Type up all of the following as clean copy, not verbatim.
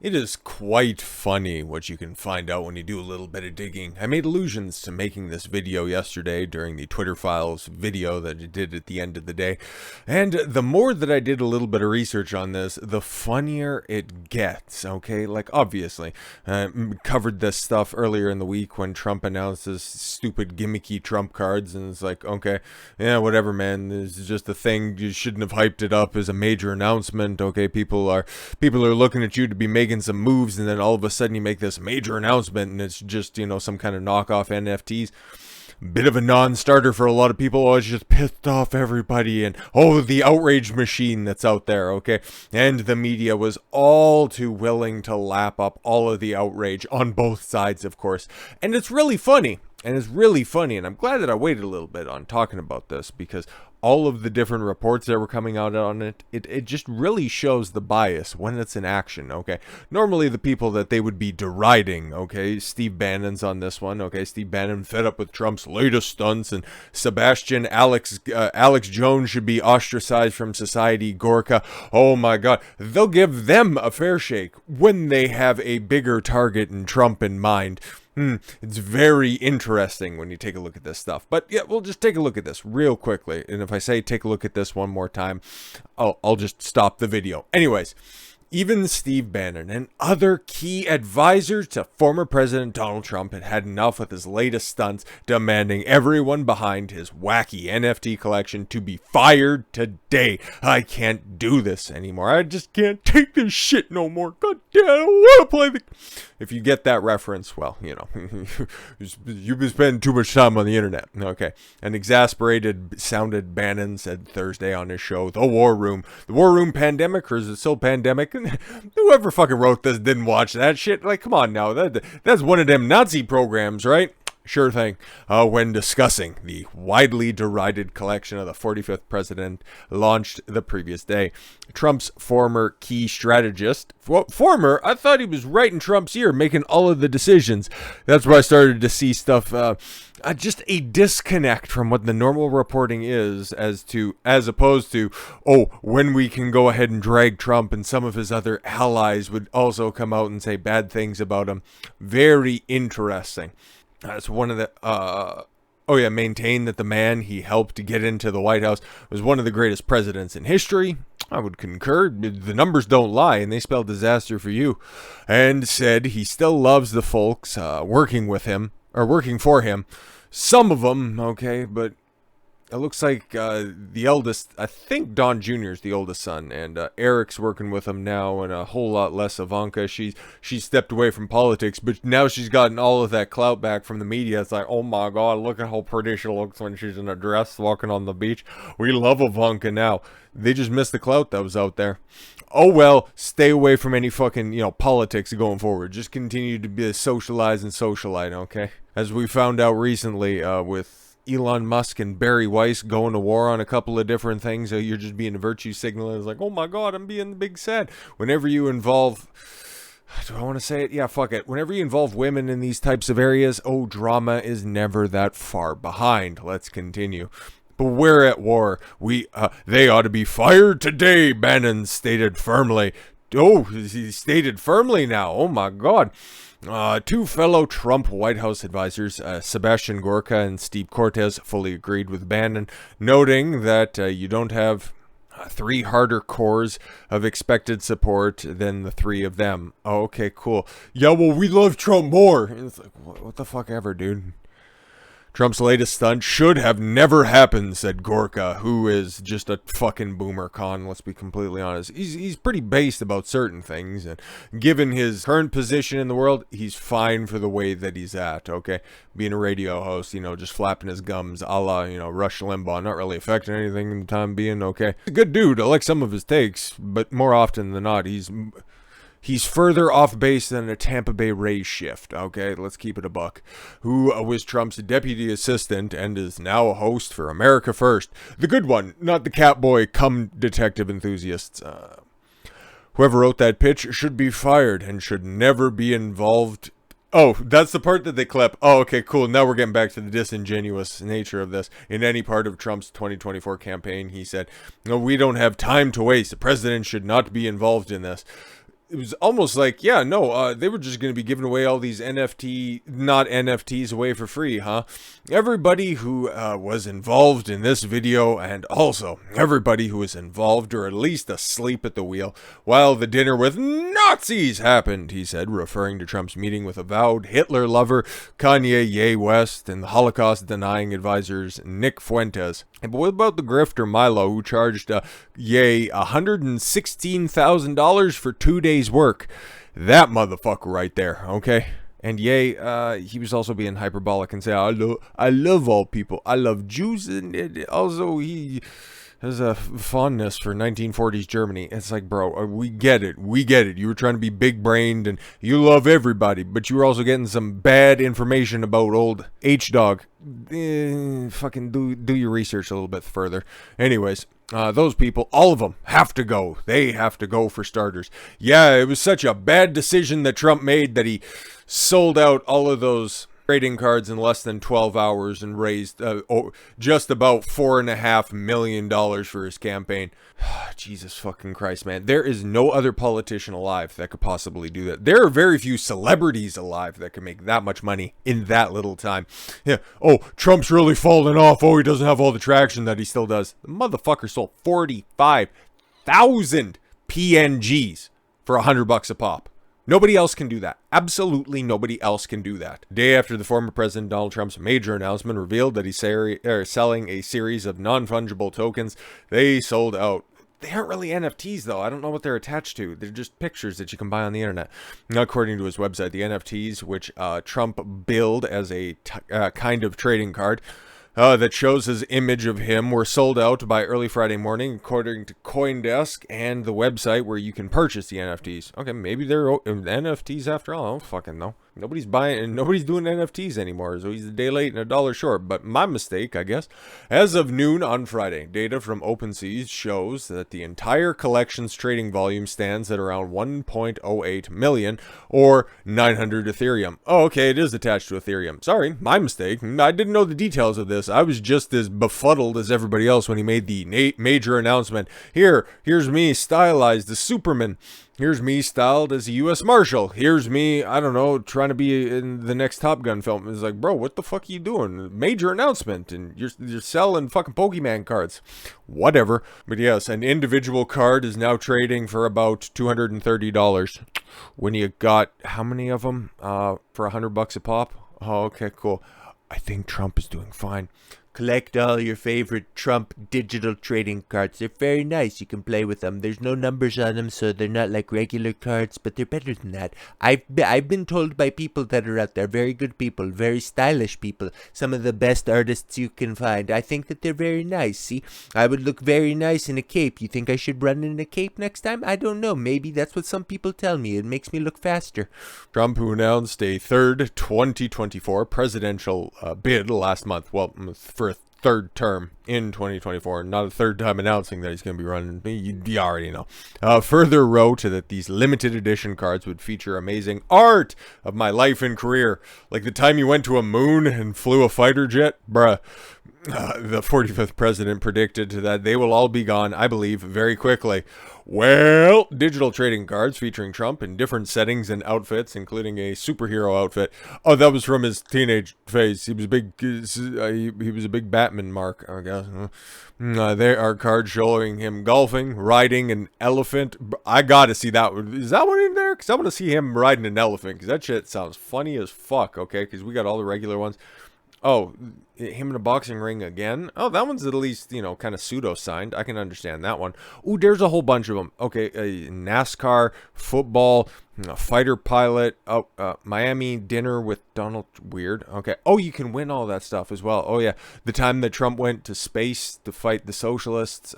It is quite funny what you can find out when you do a little bit of digging. I made allusions to making this video yesterday during the Twitter Files video that I did at the end of the day. And the more that I did a little bit of research on this, the funnier it gets, okay? Like, obviously, covered this stuff earlier in the week when Trump announced his stupid gimmicky Trump cards, and it's like, okay, yeah, whatever, man. This is just a thing. You shouldn't have hyped it up as a major announcement, okay? People are looking at you to be making some moves, and then all of a sudden you make this major announcement and it's just, you know, some kind of knockoff NFTs. Bit of a non-starter for a lot of people. Oh, it's just pissed off everybody, and oh, the outrage machine that's out there, okay? And the media was all too willing to lap up all of the outrage on both sides, of course. And it's really funny. And I'm glad that I waited a little bit on talking about this, because all of the different reports that were coming out on it just really shows the bias when it's in action, okay? Normally the people that they would be deriding, okay? Steve Bannon's on this one, okay? Steve Bannon fed up with Trump's latest stunts, and Alex Jones should be ostracized from society, Gorka. Oh my God. They'll give them a fair shake when they have a bigger target in Trump in mind. It's very interesting when you take a look at this stuff. But yeah, we'll just take a look at this real quickly. And if I say take a look at this one more time, I'll just stop the video. Anyways, even Steve Bannon and other key advisors to former President Donald Trump had enough with his latest stunts, demanding everyone behind his wacky NFT collection to be fired today. I can't do this anymore. I just can't take this shit no more. God damn, I don't want to play the... If you get that reference, well, you know, you've been spending too much time on the internet. Okay. An exasperated sounded Bannon said Thursday on his show, The War Room pandemic, or is it still pandemic? Whoever fucking wrote this didn't watch that shit. Like, come on now. That's one of them Nazi programs, right? Sure thing. When discussing the widely derided collection of the 45th president launched the previous day, Trump's former key strategist, former? I thought he was right in Trump's ear, making all of the decisions. That's where I started to see stuff, just a disconnect from what the normal reporting is, as opposed to, oh, when we can go ahead and drag Trump and some of his other allies would also come out and say bad things about him. Very interesting. That's one of the, maintain that the man he helped to get into the White House was one of the greatest presidents in history. I would concur. The numbers don't lie, and they spell disaster for you. And said he still loves the folks working for him. Some of them, okay, but it looks like the eldest, I think Don Jr. is the oldest son, and Eric's working with him now, and a whole lot less Ivanka. She stepped away from politics, but now she's gotten all of that clout back from the media. It's like, oh my God, look at how pretty she looks when she's in a dress walking on the beach. We love Ivanka now. They just missed the clout that was out there. Oh well, stay away from any fucking, politics going forward. Just continue to be a socialize and socialite, okay? As we found out recently with Elon Musk and Barry Weiss going to war on a couple of different things. You're just being a virtue signaler. It's like, oh my God, I'm being the big sad. Whenever you involve... Do I want to say it? Yeah, fuck it. Whenever you involve women in these types of areas, drama is never that far behind. Let's continue. But we're at war. They ought to be fired today, Bannon stated firmly. Oh, he stated firmly now. Oh my God. Two fellow Trump White House advisors, Sebastian Gorka and Steve Cortes, fully agreed with Bannon, noting that you don't have three harder cores of expected support than the three of them. Oh, okay, cool. Yeah, well, we love Trump more. And it's like, what the fuck ever, dude. Trump's latest stunt should have never happened, said Gorka, who is just a fucking boomer con, let's be completely honest. He's pretty based about certain things, and given his current position in the world, he's fine for the way that he's at, okay? Being a radio host, just flapping his gums a la, Rush Limbaugh, not really affecting anything in the time being, okay? He's a good dude, I like some of his takes, but more often than not, He's further off base than a Tampa Bay Rays shift, okay? Let's keep it a buck. Who was Trump's deputy assistant and is now a host for America First. The good one, not the Catboy cum detective enthusiasts. Whoever wrote that pitch should be fired and should never be involved. Oh, that's the part that they clip. Oh, okay, cool. Now we're getting back to the disingenuous nature of this. In any part of Trump's 2024 campaign, he said, no, we don't have time to waste. The president should not be involved in this. it was almost like, yeah, no, they were just going to be giving away all these not NFTs away for free, huh? Everybody who was involved in this video, and also everybody who was involved or at least asleep at the wheel while the dinner with Nazis happened, he said, referring to Trump's meeting with avowed Hitler lover Kanye Ye West and the Holocaust-denying advisors Nick Fuentes. But what about the grifter Milo, who charged Ye $116,000 for 2 days' work? That motherfucker right there, okay? And Ye, he was also being hyperbolic and say, I love all people. I love Jews, and also he has a fondness for 1940s Germany. It's like, bro, we get it. We get it. You were trying to be big-brained, and you love everybody, but you were also getting some bad information about old H-Dog. Fucking do your research a little bit further. Anyways, those people, all of them, have to go. They have to go for starters. Yeah, it was such a bad decision that Trump made that he sold out all of those trading cards in less than 12 hours and raised just about $4.5 million for his campaign. Jesus fucking Christ, man. There is no other politician alive that could possibly do that. There are very few celebrities alive that can make that much money in that little time. Yeah. Oh, Trump's really fallen off. Oh, he doesn't have all the traction that he still does. The motherfucker sold 45,000 PNGs for $100 a pop. Nobody else can do that. Absolutely nobody else can do that. Day after the former President Donald Trump's major announcement revealed that he's selling a series of non-fungible tokens, they sold out. They aren't really NFTs, though. I don't know what they're attached to. They're just pictures that you can buy on the internet. According to his website, the NFTs, which Trump billed as a kind of trading card, that shows his image of him were sold out by early Friday morning, according to CoinDesk and the website where you can purchase the NFTs. Okay, maybe they're NFTs after all. I don't fucking know. Nobody's buying and nobody's doing NFTs anymore, so he's a day late and a dollar short. But my mistake, I guess. As of noon on Friday, data from OpenSea shows that the entire collection's trading volume stands at around 1.08 million or 900 Ethereum. Oh, okay, it is attached to Ethereum. Sorry, my mistake. I didn't know the details of this. I was just as befuddled as everybody else when he made the major announcement. Here's me stylized as Superman. Here's me styled as a U.S. Marshal. Here's me, I don't know, trying to be in the next Top Gun film. It's like, bro, what the fuck are you doing? Major announcement, and you're selling fucking Pokemon cards. Whatever. But yes, an individual card is now trading for about $230. When you got, how many of them for $100 a pop? Oh, okay, cool. I think Trump is doing fine. Collect all your favorite Trump digital trading cards. They're very nice. You can play with them. There's no numbers on them, so they're not like regular cards, but they're better than that. I've been told by people that are out there, very good people, very stylish people, some of the best artists you can find. I think that they're very nice. See, I would look very nice in a cape. You think I should run in a cape next time? I don't know. Maybe that's what some people tell me. It makes me look faster. Trump, who announced a third 2024 presidential bid last month, well, for a third term in 2024, not a third time announcing that he's going to be running. You already know. Further wrote that these limited edition cards would feature amazing art of my life and career, like the time you went to a moon and flew a fighter jet, bruh. The 45th president predicted that they will all be gone, I believe, very quickly. Well, digital trading cards featuring Trump in different settings and outfits, including a superhero outfit. Oh, that was from his teenage phase. He was big. He was a big Batman mark, I guess. There are cards showing him golfing, riding an elephant. I gotta see that one. Is that one in there? Because I want to see him riding an elephant. Because that shit sounds funny as fuck. Okay, because we got all the regular ones. Oh, him in a boxing ring again? Oh, that one's at least, you know, kind of pseudo-signed. I can understand that one. Ooh, there's a whole bunch of them. Okay, NASCAR, football, fighter pilot, Miami dinner with Donald. Weird. Okay. Oh, you can win all that stuff as well. Oh, yeah. The time that Trump went to space to fight the socialists,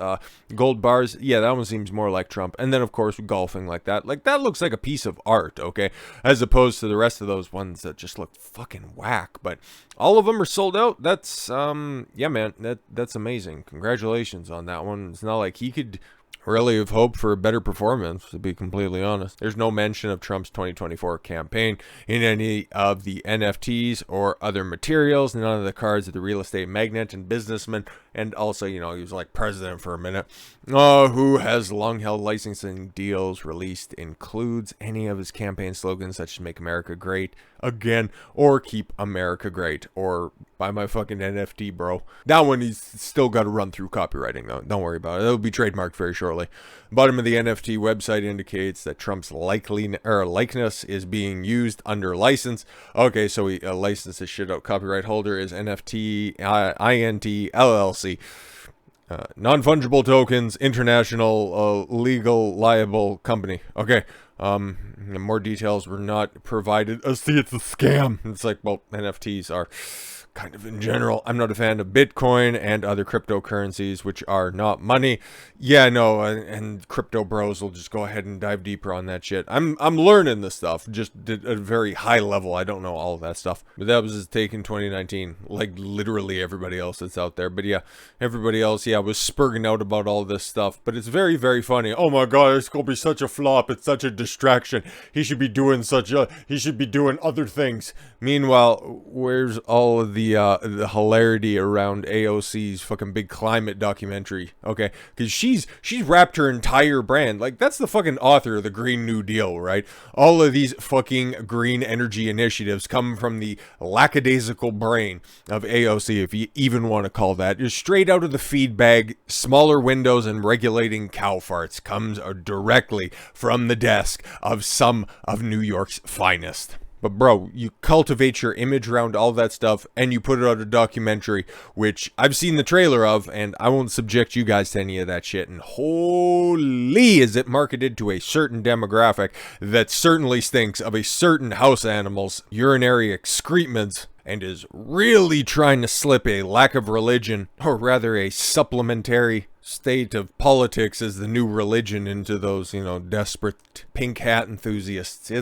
gold bars. Yeah, that one seems more like Trump. And then, of course, golfing like that. Like, that looks like a piece of art, okay? As opposed to the rest of those ones that just look fucking whack. But all of them are sold out. That's, yeah, man, that's amazing. Congratulations on that one. It's not like he could really have hoped for a better performance, to be completely honest. There's no mention of Trump's 2024 campaign in any of the NFTs or other materials. None of the cards of the real estate magnate and businessman And also, he was like president for a minute. Who has long held licensing deals released includes any of his campaign slogans such as Make America Great Again or Keep America Great or buy my fucking NFT, bro. That one he's still got to run through copywriting though. Don't worry about it. It'll be trademarked very shortly. Bottom of the NFT website indicates that Trump's likeness is being used under license. Okay, so he licensed his shit out. Copyright holder is NFT INT LLC. Non-fungible tokens, international legal liable company. Okay. More details were not provided. See, it's a scam. It's like, well, NFTs are kind of in general. I'm not a fan of Bitcoin and other cryptocurrencies, which are not money. Yeah, no, and crypto bros will just go ahead and dive deeper on that shit. I'm learning this stuff, just at a very high level. I don't know all of that stuff. But that was his take in 2019, like literally everybody else that's out there. But yeah, everybody else, was spurging out about all this stuff. But it's very, very funny. Oh my god, it's gonna be such a flop. It's such a distraction. He should be doing other things. Meanwhile, where's all of the hilarity around AOC's fucking big climate documentary? Okay, because she's wrapped her entire brand, like that's the fucking author of the Green New Deal, right? All of these fucking green energy initiatives come from the lackadaisical brain of AOC, if you even want to call that. Just straight out of the feed bag. Smaller windows and regulating cow farts comes directly from the desk of some of New York's finest. But bro, you cultivate your image around all that stuff and you put it out a documentary, which I've seen the trailer of, and I won't subject you guys to any of that shit. And holy, is it marketed to a certain demographic that certainly stinks of a certain house animal's urinary excrements and is really trying to slip a lack of religion, or rather a supplementary state of politics as the new religion into those, desperate pink hat enthusiasts.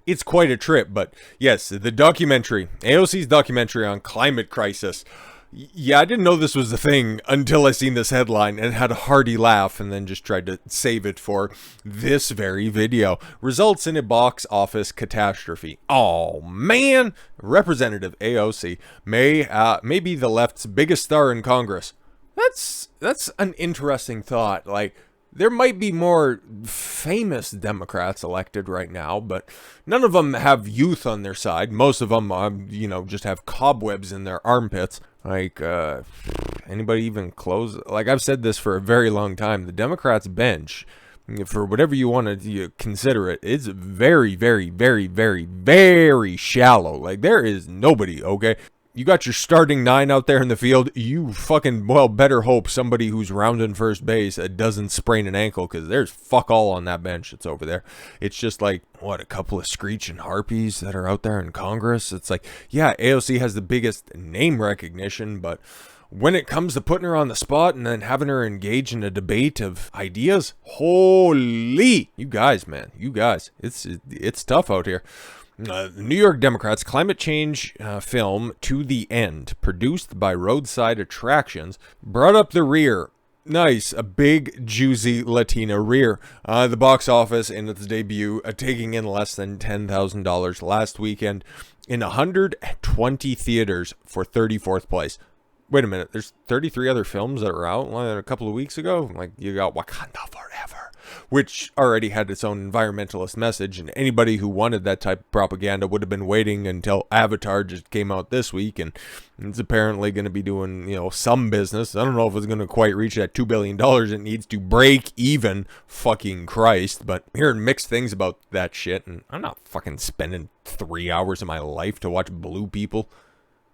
It's quite a trip, but yes, the documentary, AOC's documentary on climate crisis. Yeah, I didn't know this was a thing until I seen this headline and had a hearty laugh and then just tried to save it for this very video. Results in a box office catastrophe. Oh man, Representative AOC may be the left's biggest star in Congress. That's an interesting thought. Like, there might be more famous Democrats elected right now, but none of them have youth on their side. Most of them, just have cobwebs in their armpits. Like, anybody even close? Like, I've said this for a very long time. The Democrats' bench, for whatever you want to consider it, is very, very, very, very, very shallow. Like, there is nobody, okay? You got your starting 9 out there in the field. You fucking, better hope somebody who's rounding first base doesn't sprain an ankle, because there's fuck all on that bench that's over there. It's just like, a couple of screeching harpies that are out there in Congress. It's like, yeah, AOC has the biggest name recognition, but when it comes to putting her on the spot and then having her engage in a debate of ideas, holy, you guys, it's tough out here. The New York Democrats' climate change film To the End, produced by Roadside Attractions, brought up the rear. Nice, a big, juicy Latina rear. The box office in its debut, taking in less than $10,000 last weekend in 120 theaters for 34th place. Wait a minute, there's 33 other films that were out a couple of weeks ago? Like, you got Wakanda Forever, which already had its own environmentalist message, and anybody who wanted that type of propaganda would have been waiting until Avatar just came out this week, and it's apparently going to be doing, some business. I don't know if it's going to quite reach that $2 billion it needs to break even, fucking Christ, but hearing mixed things about that shit, and I'm not fucking spending 3 hours of my life to watch blue people.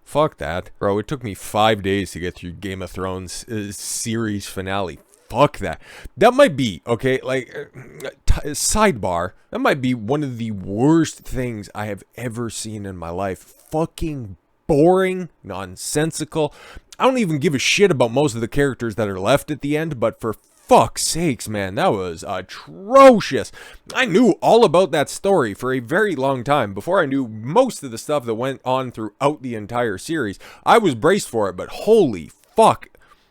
Fuck that. Bro, it took me 5 days to get through Game of Thrones series finale. Fuck that. That might be, okay, sidebar, that might be one of the worst things I have ever seen in my life. Fucking boring, nonsensical. I don't even give a shit about most of the characters that are left at the end, but for fuck's sakes, man, that was atrocious. I knew all about that story for a very long time before I knew most of the stuff that went on throughout the entire series. I was braced for it, but holy fuck,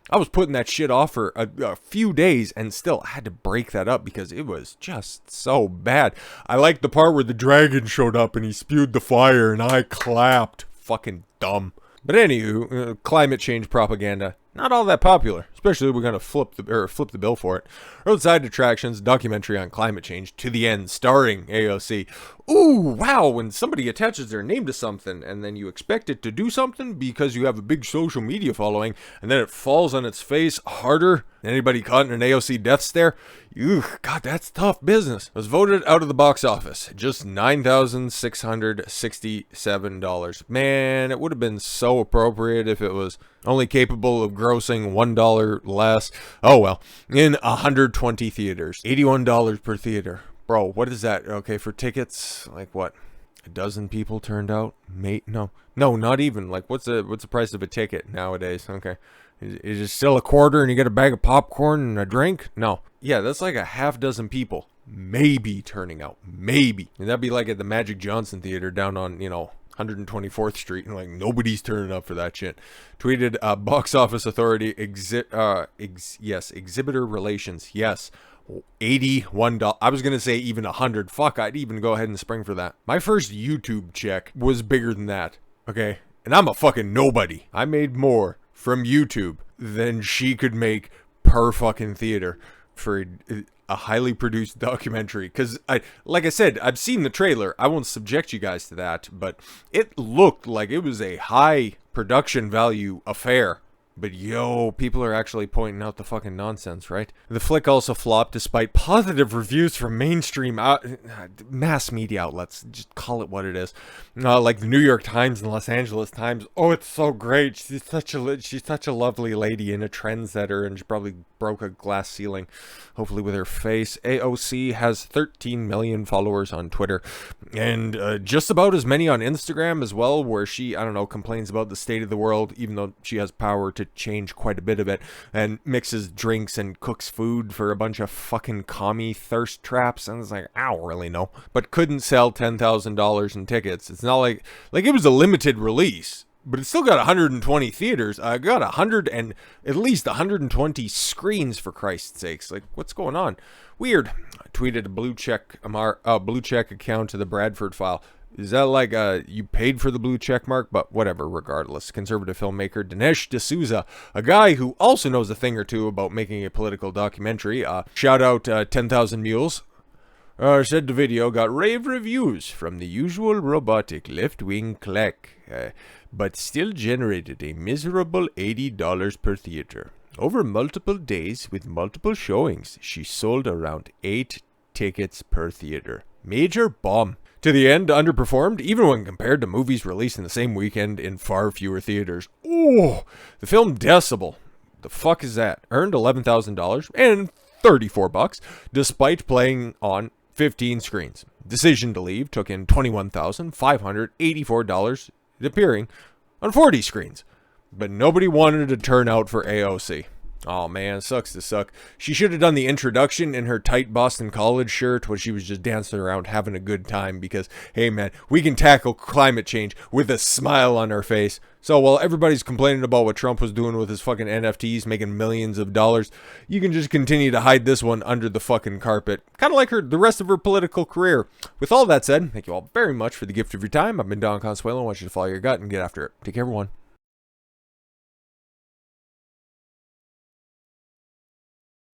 I was putting that shit off for a few days and still had to break that up because it was just so bad. I liked the part where the dragon showed up and he spewed the fire and I clapped. Fucking dumb. But anywho, climate change propaganda, not all that popular, especially if we're gonna flip the bill for it. Roadside Attractions documentary on climate change to the end, starring AOC. Ooh, wow, when somebody attaches their name to something and then you expect it to do something because you have a big social media following, and then it falls on its face harder than anybody caught in an AOC death stare. God, that's tough business. It was voted out of the box office, just $9,667. Man, it would have been so appropriate if it was only capable of grossing $1 less. Oh well, in 120 theaters, $81 per theater. Bro, what is that? Okay, for tickets, like what? A dozen people turned out? No, not even. Like, what's the price of a ticket nowadays? Okay, is it still a quarter and you get a bag of popcorn and a drink? No. Yeah, that's like a half dozen people maybe turning out. Maybe. And that'd be like at the Magic Johnson Theater down on, 124th Street, and like nobody's turning up for that shit. Tweeted box office authority exhibitor relations. Yes. $81. I was gonna say even 100. Fuck, I'd even go ahead and spring for that. My first YouTube check was bigger than that. Okay, and I'm a fucking nobody. I made more from YouTube than she could make per fucking theater for a highly produced documentary. Because like I said, I've seen the trailer. I won't subject you guys to that, but it looked like it was a high production value affair. But yo, people are actually pointing out the fucking nonsense, right? The flick also flopped despite positive reviews from mainstream mass media outlets. Just call it what it is. Like the New York Times and Los Angeles Times. Oh, it's so great. She's such a lovely lady and a trendsetter, and she probably broke a glass ceiling, hopefully with her face. AOC has 13 million followers on Twitter, and just about as many on Instagram as well, where she, complains about the state of the world, even though she has power to change quite a bit of it, and mixes drinks and cooks food for a bunch of fucking commie thirst traps. And it's like, I don't really know. But couldn't sell $10,000 in tickets. It's not like it was a limited release, but it still got 120 theaters. I got at least 120 screens, for Christ's sakes. Like, what's going on? Weird. I tweeted a blue check account to the Bradford File. Is that like you paid for the blue check mark? But whatever, regardless. Conservative filmmaker Dinesh D'Souza, a guy who also knows a thing or two about making a political documentary. Shout out 10,000 Mules. Said the video got rave reviews from the usual robotic left-wing clique, but still generated a miserable $80 per theater. Over multiple days with multiple showings, she sold around 8 tickets per theater. Major bomb. To the end, underperformed, even when compared to movies released in the same weekend in far fewer theaters. Oh, the film Decibel. The fuck is that? Earned $11,000 and $34 despite playing on 15 screens. Decision to Leave took in $21,584 appearing on 40 screens. But nobody wanted to turn out for AOC. Oh man, sucks to suck. She should have done the introduction in her tight Boston College shirt where she was just dancing around having a good time because, hey man, we can tackle climate change with a smile on our face. So while everybody's complaining about what Trump was doing with his fucking NFTs, making millions of dollars, you can just continue to hide this one under the fucking carpet. Kind of like the rest of her political career. With all that said, thank you all very much for the gift of your time. I've been Don Consuelo. I want you to follow your gut and get after it. Take care, everyone.